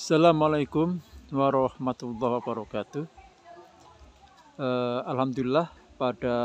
Assalamualaikum warahmatullahi wabarakatuh. Alhamdulillah pada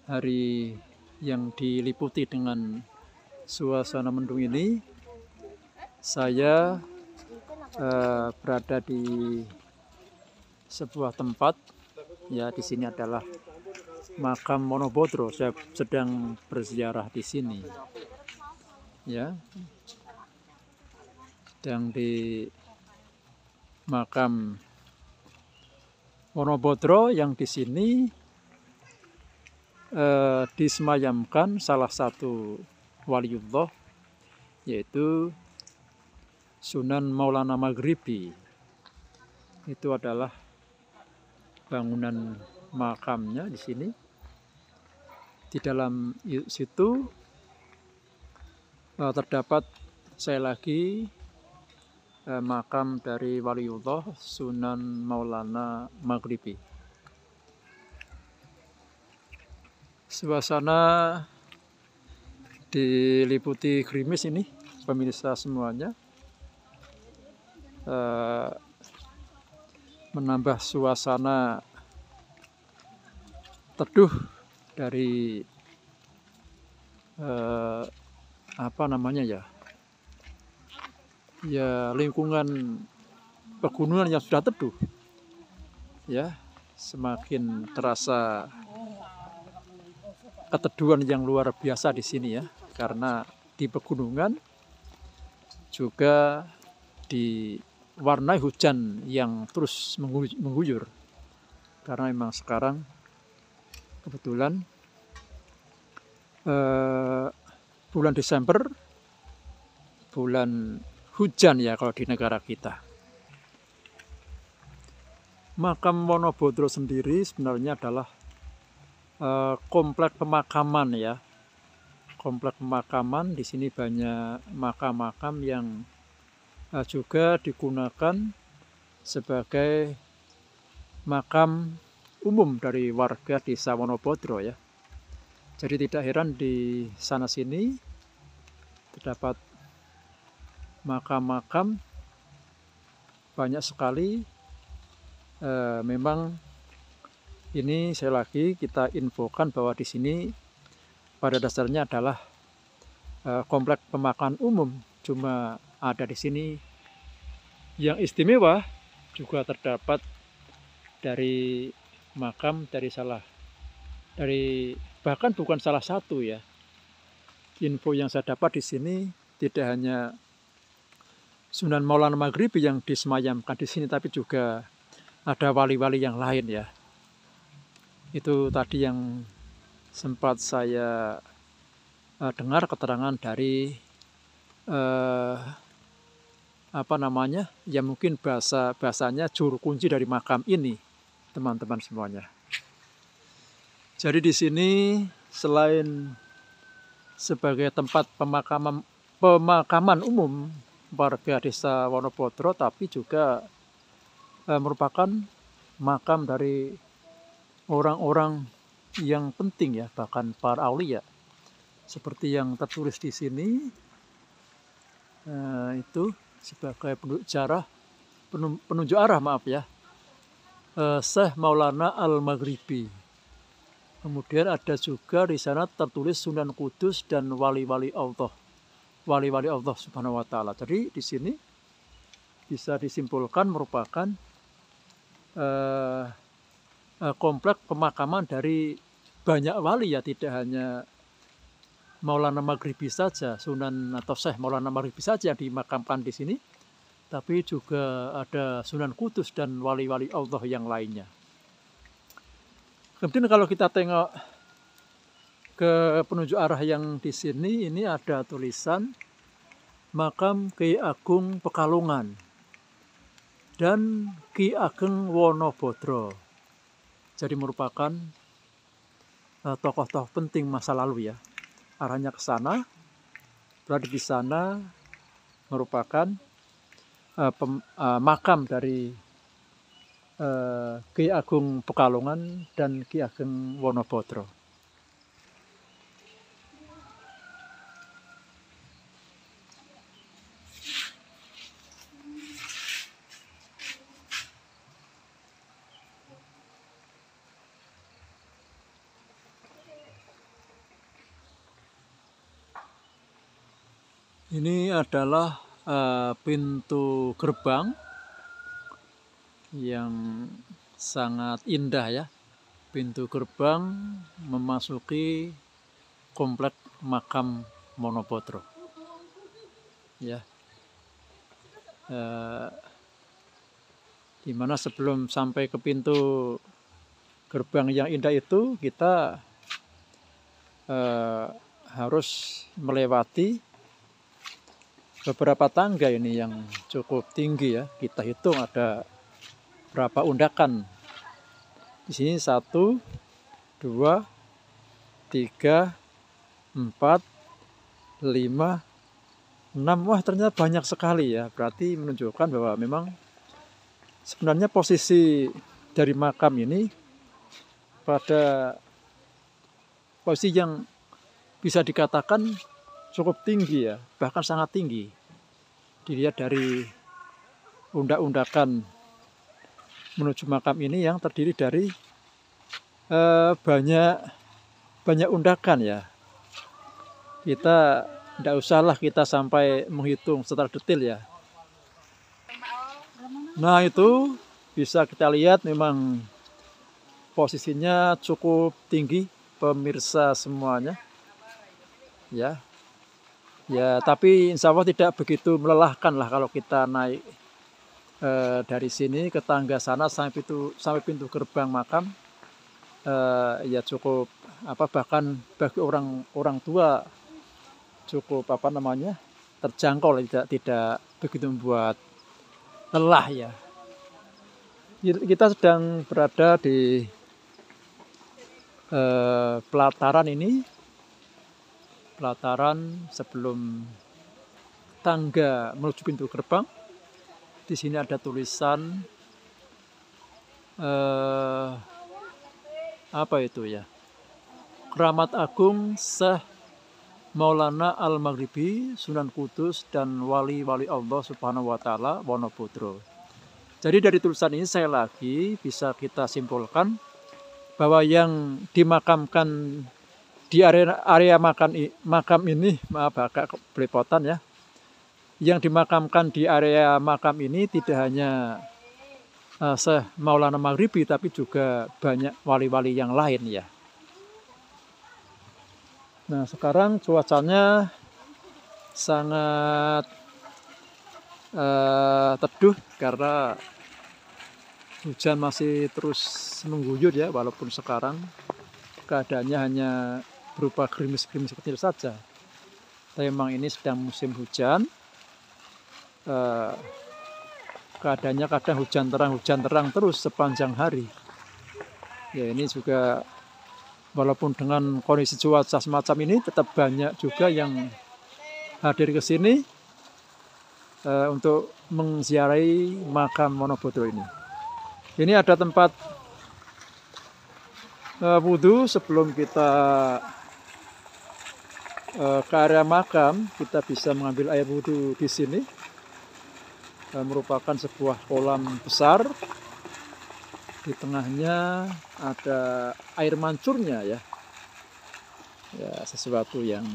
hari yang diliputi dengan suasana mendung ini, saya berada di sebuah tempat. Ya, di sini adalah makam Monobodro. Saya sedang berziarah di sini. Ya, sedang di makam Monobodro yang di sini disemayamkan salah satu waliullah, yaitu Sunan Maulana Maghribi. Itu adalah bangunan makamnya di sini. Di dalam situ terdapat saya lagi makam dari waliullah Sunan Maulana Maghribi. Suasana diliputi gerimis ini, pemirsa semuanya, menambah suasana teduh dari lingkungan pegunungan yang sudah teduh. Ya, semakin terasa keteduhan yang luar biasa di sini ya, karena di pegunungan juga diwarnai hujan yang terus mengguyur. Karena memang sekarang kebetulan bulan Desember, bulan hujan ya kalau di negara kita. Makam Monobodro sendiri sebenarnya adalah komplek pemakaman ya. Komplek pemakaman, di sini banyak makam-makam yang juga digunakan sebagai makam umum dari warga desa Monobodro ya. Jadi tidak heran di sana sini terdapat makam-makam banyak sekali. Memang ini kita infokan bahwa di sini pada dasarnya adalah komplek pemakaman umum. Cuma ada di sini yang istimewa juga terdapat dari makam bahkan bukan salah satu ya. Info yang saya dapat di sini tidak hanya Sunan Maulana Maghribi yang disemayamkan di sini, tapi juga ada wali-wali yang lain ya. Itu tadi yang sempat saya dengar keterangan dari ya mungkin bahasanya juru kunci dari makam ini, teman-teman semuanya. Jadi di sini selain sebagai tempat pemakaman umum warga desa Monobodro, tapi juga merupakan makam dari orang-orang yang penting ya, bahkan para aulia. Seperti yang tertulis di sini, itu sebagai penunjuk arah Syekh Maulana Al-Maghribi. Kemudian ada juga di sana tertulis Sunan Kudus dan wali-wali Allah Subhanahu wa Ta'ala. Jadi di sini bisa disimpulkan merupakan komplek pemakaman dari banyak wali ya, tidak hanya Maulana Maghribi saja, Sunan atau Syekh Maulana Maghribi saja yang dimakamkan di sini, tapi juga ada Sunan Kudus dan wali-wali Allah yang lainnya. Kemudian kalau kita tengok ke penunjuk arah yang di sini, ini ada tulisan makam Ki Agung Pekalongan dan Ki Ageng Wonobodro. Jadi merupakan tokoh-tokoh penting masa lalu ya. Arahnya ke sana, berada di sana merupakan makam dari Ki Agung Pekalongan dan Ki Ageng Wonobodro. Ini adalah pintu gerbang yang sangat indah ya. Pintu gerbang memasuki komplek makam Monopodro. Ya, dimana sebelum sampai ke pintu gerbang yang indah itu kita harus melewati beberapa tangga ini yang cukup tinggi ya. Kita hitung ada berapa undakan. Di sini 1, 2, 3, 4, 5, 6. Wah, ternyata banyak sekali ya. Berarti menunjukkan bahwa memang sebenarnya posisi dari makam ini pada posisi yang bisa dikatakan cukup tinggi ya, bahkan sangat tinggi. Dilihat dari undak-undakan menuju makam ini yang terdiri dari banyak undakan ya. Kita tidak usahlah kita sampai menghitung secara detail ya. Nah, itu bisa kita lihat memang posisinya cukup tinggi pemirsa semuanya. Ya. Ya, tapi insya Allah tidak begitu melelahkan lah kalau kita naik dari sini ke tangga sana sampai pintu gerbang makam. Ya cukup bahkan bagi orang tua cukup terjangkau, tidak begitu membuat lelah ya. Kita sedang berada di pelataran ini. Pelataran sebelum tangga menuju pintu gerbang. Di sini ada tulisan apa itu ya? Keramat Agung Syekh Maulana Al-Maghribi, Sunan Kudus dan wali-wali Allah Subhanahu wa taala Monopodro. Jadi dari tulisan ini saya lagi bisa kita simpulkan bahwa yang dimakamkan di area makam ini, maaf agak belepotan ya. Yang dimakamkan di area makam ini tidak hanya Syekh Maulana Maghribi, tapi juga banyak wali-wali yang lain ya. Nah, sekarang cuacanya sangat teduh karena hujan masih terus mengguyur ya, walaupun sekarang keadaannya hanya berupa gerimis-gerimis kecil saja. Tapi memang ini sedang musim hujan. Keadaannya kadang hujan terang terus sepanjang hari. Ya, ini juga walaupun dengan kondisi cuaca semacam ini tetap banyak juga yang hadir ke sini untuk menziarahi makam Monopodro ini. Ini ada tempat wudhu sebelum kita ke area makam. Kita bisa mengambil air wudhu di sini. Merupakan sebuah kolam besar. Di tengahnya ada air mancurnya ya. Ya, sesuatu yang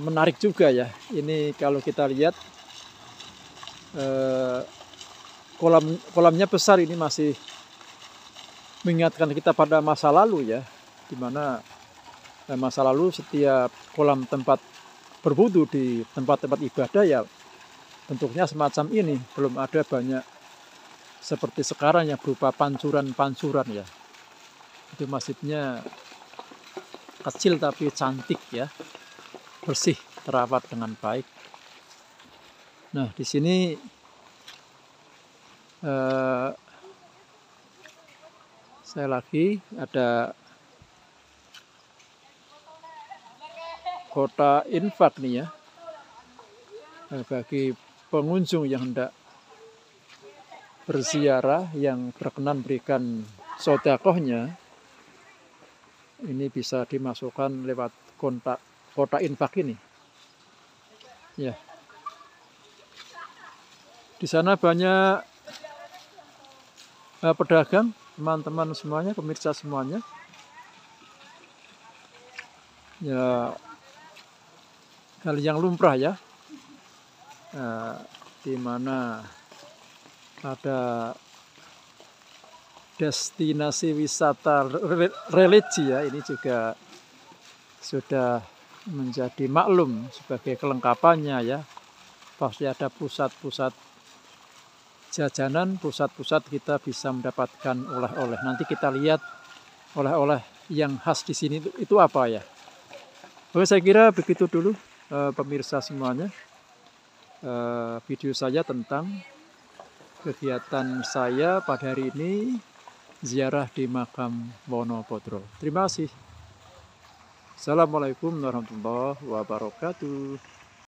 menarik juga ya. Ini kalau kita lihat kolamnya besar, ini masih mengingatkan kita pada masa lalu ya, dimana masa lalu setiap kolam tempat berwudu di tempat-tempat ibadah ya bentuknya semacam ini, belum ada banyak seperti sekarang yang berupa pancuran-pancuran ya. Itu masjidnya kecil tapi cantik ya, bersih, terawat dengan baik. Nah, di sini saya lagi ada kota infak nih ya, bagi pengunjung yang hendak berziarah, yang berkenan berikan sedekahnya, ini bisa dimasukkan lewat kota infak ini. Ya. Di sana banyak pedagang, teman-teman semuanya, pemirsa semuanya. Ya, hal yang lumrah ya, di mana ada destinasi wisata religi ya, ini juga sudah menjadi maklum sebagai kelengkapannya ya. Pasti ada pusat-pusat jajanan, pusat-pusat kita bisa mendapatkan oleh-oleh. Nanti kita lihat oleh-oleh yang khas di sini itu apa ya. Oke, saya kira begitu dulu pemirsa semuanya. Video saya tentang kegiatan saya pada hari ini ziarah di makam Wonopodro. Terima kasih. Assalamualaikum warahmatullahi wabarakatuh.